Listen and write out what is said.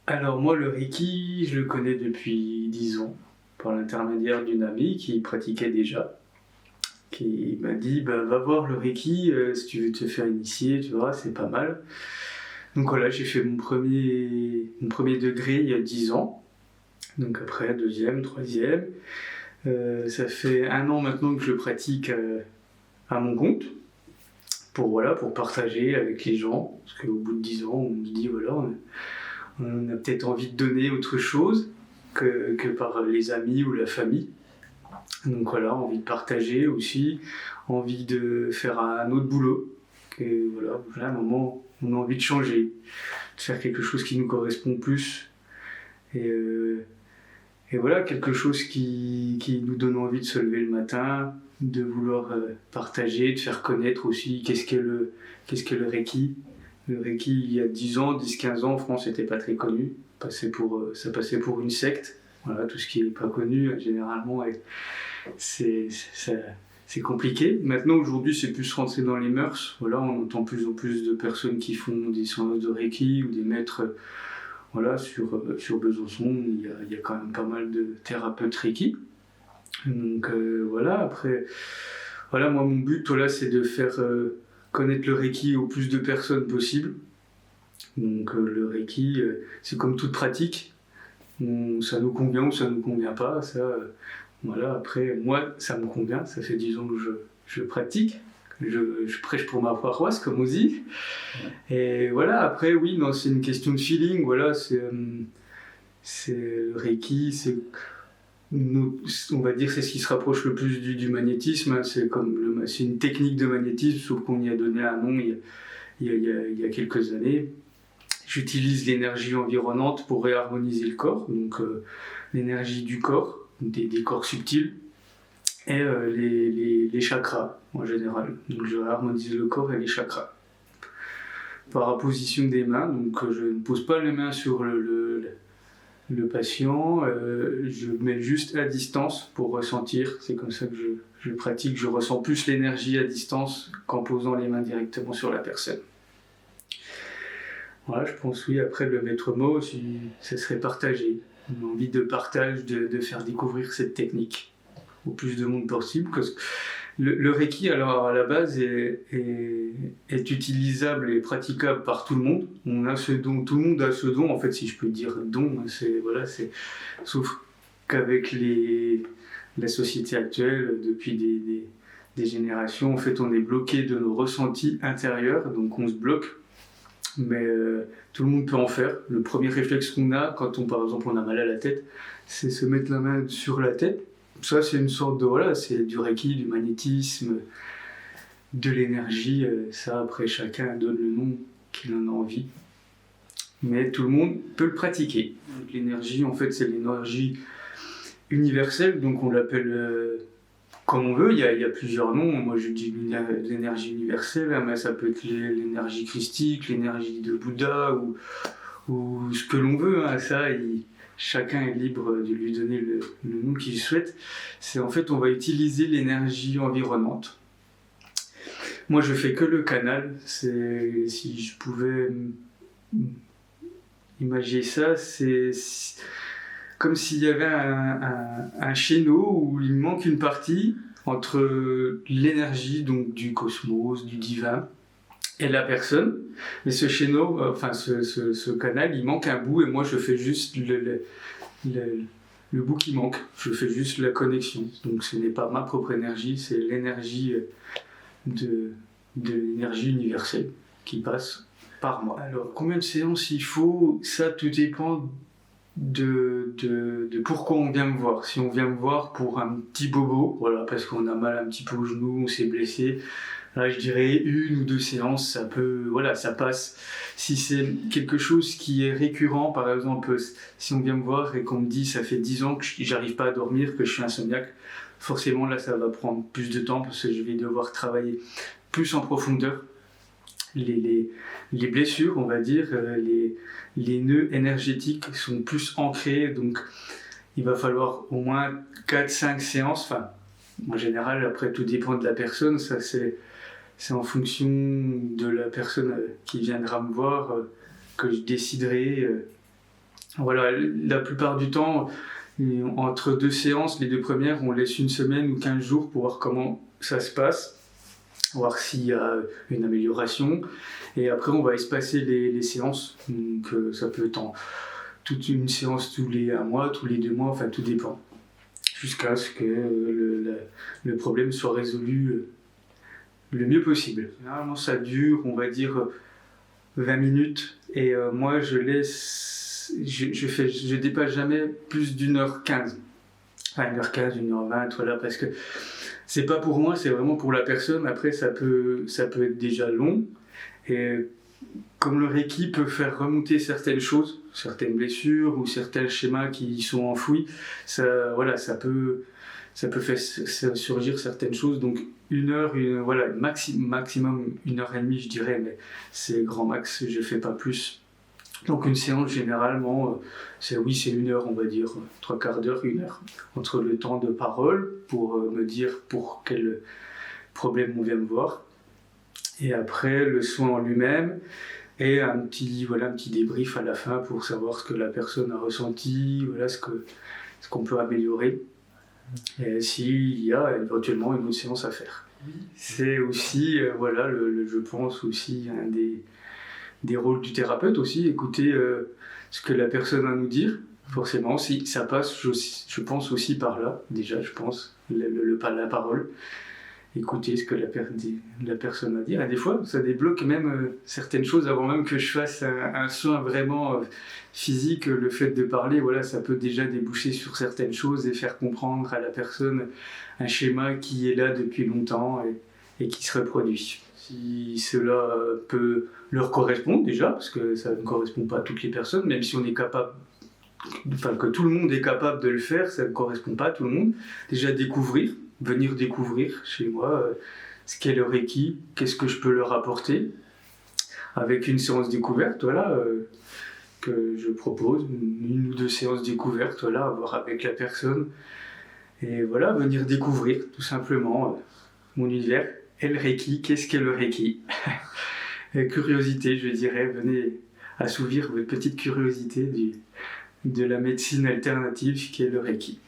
Alors moi, le Reiki, je le connais depuis 10 ans, par l'intermédiaire d'une amie qui pratiquait déjà, qui m'a dit bah, va voir le Reiki si tu veux te faire initier, tu vois, c'est pas mal. Donc voilà, j'ai fait mon premier degré il y a 10 ans, donc après deuxième, troisième. Ça fait 1 an maintenant que je pratique à mon compte, pour partager avec les gens, parce qu'au bout de 10 ans, on se dit voilà, on a peut-être envie de donner autre chose que par les amis ou la famille. Donc voilà, envie de partager aussi, envie de faire un autre boulot. Et voilà, à un moment, on a envie de changer, de faire quelque chose qui nous correspond plus. Et, euh, et voilà, quelque chose qui nous donne envie de se lever le matin, de vouloir partager, de faire connaître aussi qu'est-ce que le Reiki. Le Reiki, il y a 10 ans, 10-15 ans, en France, c'était pas très connu. Ça passait pour une secte. Voilà, tout ce qui n'est pas connu, généralement, c'est compliqué. Maintenant, aujourd'hui, c'est plus rentré dans les mœurs. Voilà, on entend de plus en plus de personnes qui font des séances de Reiki ou des maîtres. Voilà, sur Besançon, il y a quand même pas mal de thérapeutes Reiki. Donc voilà, après, voilà, moi, mon but, voilà, c'est de faire connaître le Reiki au plus de personnes possible. Donc le Reiki, c'est comme toute pratique. Ça nous convient ou ça nous convient pas. Ça, voilà. Après, moi, ça me convient. Ça fait 10 ans que je pratique. Je prêche pour ma paroisse, comme on dit. Et voilà. Après, oui, non, c'est une question de feeling. Voilà, c'est le Reiki. On va dire, c'est ce qui se rapproche le plus du magnétisme. Hein. C'est une technique de magnétisme, sauf qu'on y a donné un nom il y a quelques années. J'utilise l'énergie environnante pour réharmoniser le corps, donc l'énergie du corps, des corps subtils, et les chakras en général. Donc je réharmonise le corps et les chakras. Par apposition des mains, donc je ne pose pas les mains sur le patient, je mets juste à distance pour ressentir. C'est comme ça que je pratique. Je ressens plus l'énergie à distance qu'en posant les mains directement sur la personne. Voilà, je pense, oui, après le maître mot, ça serait partager. Une envie de partage, de faire découvrir cette technique au plus de monde possible. Parce que le Reiki, alors à la base, est utilisable et praticable par tout le monde. On a ce don, tout le monde a ce don, en fait, si je peux dire don, sauf qu'avec la société actuelle, depuis des générations, en fait, on est bloqué de nos ressentis intérieurs, donc on se bloque. Mais tout le monde peut en faire. Le premier réflexe qu'on a quand par exemple on a mal à la tête, c'est se mettre la main sur la tête. Ça, c'est une sorte de, voilà, c'est du Reiki, du magnétisme, de l'énergie. Ça, après, chacun donne le nom qu'il en a envie. Mais tout le monde peut le pratiquer. Donc, l'énergie, en fait, c'est l'énergie universelle, donc on l'appelle comme on veut. Il y a plusieurs noms. Moi, je dis l'énergie universelle, mais ça peut être l'énergie christique, l'énergie de Bouddha, ou ce que l'on veut. Hein. Ça, chacun est libre de lui donner le nom qu'il souhaite. C'est en fait, on va utiliser l'énergie environnante. Moi, je fais que le canal. Si je pouvais imaginer ça, c'est comme s'il y avait un chéneau où il manque une partie entre l'énergie donc du cosmos, du divin, et la personne. Mais ce chéneau, ce canal, il manque un bout, et moi je fais juste le bout qui manque. Je fais juste la connexion. Donc ce n'est pas ma propre énergie, c'est l'énergie de l'énergie universelle qui passe par moi. Alors combien de séances il faut, ça tout dépend de pourquoi on vient me voir. Si on vient me voir pour un petit bobo, voilà, parce qu'on a mal un petit peu au genou, on s'est blessé, là je dirais 1 ou 2 séances, ça peut, voilà, ça passe. Si c'est quelque chose qui est récurrent, par exemple, si on vient me voir et qu'on me dit ça fait 10 ans que j'arrive pas à dormir, que je suis insomniaque, forcément là ça va prendre plus de temps parce que je vais devoir travailler plus en profondeur les blessures, on va dire, les nœuds énergétiques sont plus ancrés, donc il va falloir au moins 4-5 séances. Enfin, en général, après tout dépend de la personne, ça c'est en fonction de la personne qui viendra me voir que je déciderai Voilà, la plupart du temps, entre 2 séances, les 2 premières, on laisse 1 semaine ou 15 jours pour voir comment ça se passe, voir s'il y a une amélioration. Et après, on va espacer les séances. Donc, ça peut être toute une séance tous les 1 mois, tous les 2 mois, enfin tout dépend. Jusqu'à ce que le problème soit résolu le mieux possible. Généralement, ça dure, on va dire, 20 minutes. Et moi, je dépasse jamais plus d'1h15. Enfin, 1h15, 1h20, voilà, parce que c'est pas pour moi, c'est vraiment pour la personne. Après, ça peut être déjà long. Et comme le Reiki peut faire remonter certaines choses, certaines blessures ou certains schémas qui sont enfouis, ça peut faire surgir certaines choses. Donc 1 heure, voilà, maximum 1h30, je dirais, mais c'est grand max, je fais pas plus. Donc une séance généralement, c'est 1 heure, on va dire, 3/4 d'heure, 1 heure, entre le temps de parole pour me dire pour quel problème on vient me voir, et après le soin en lui-même, et un petit débrief à la fin pour savoir ce que la personne a ressenti, voilà, ce qu'on peut améliorer, et s'il y a éventuellement une autre séance à faire. C'est aussi, voilà, je pense aussi un des rôles du thérapeute aussi, écouter ce que la personne a à nous dire. Forcément, si ça passe, je pense aussi par là, déjà, je pense, la parole. Écouter ce que la personne a à dire. Et des fois, ça débloque même certaines choses avant même que je fasse un soin vraiment physique. Le fait de parler, voilà, ça peut déjà déboucher sur certaines choses et faire comprendre à la personne un schéma qui est là depuis longtemps et qui se reproduit. Si cela peut leur correspondre déjà, parce que ça ne correspond pas à toutes les personnes, même si on est capable, enfin que tout le monde est capable de le faire, ça ne correspond pas à tout le monde. Déjà venir découvrir chez moi ce qu'est le Reiki, qu'est-ce que je peux leur apporter, avec une séance découverte, voilà, que je propose, 1 ou 2 séances découvertes, voilà, à voir avec la personne, et voilà, venir découvrir tout simplement mon univers. Et le Reiki, qu'est-ce qu'est le Reiki? Curiosité, je dirais, venez assouvir votre petite curiosité de la médecine alternative qu'est le Reiki.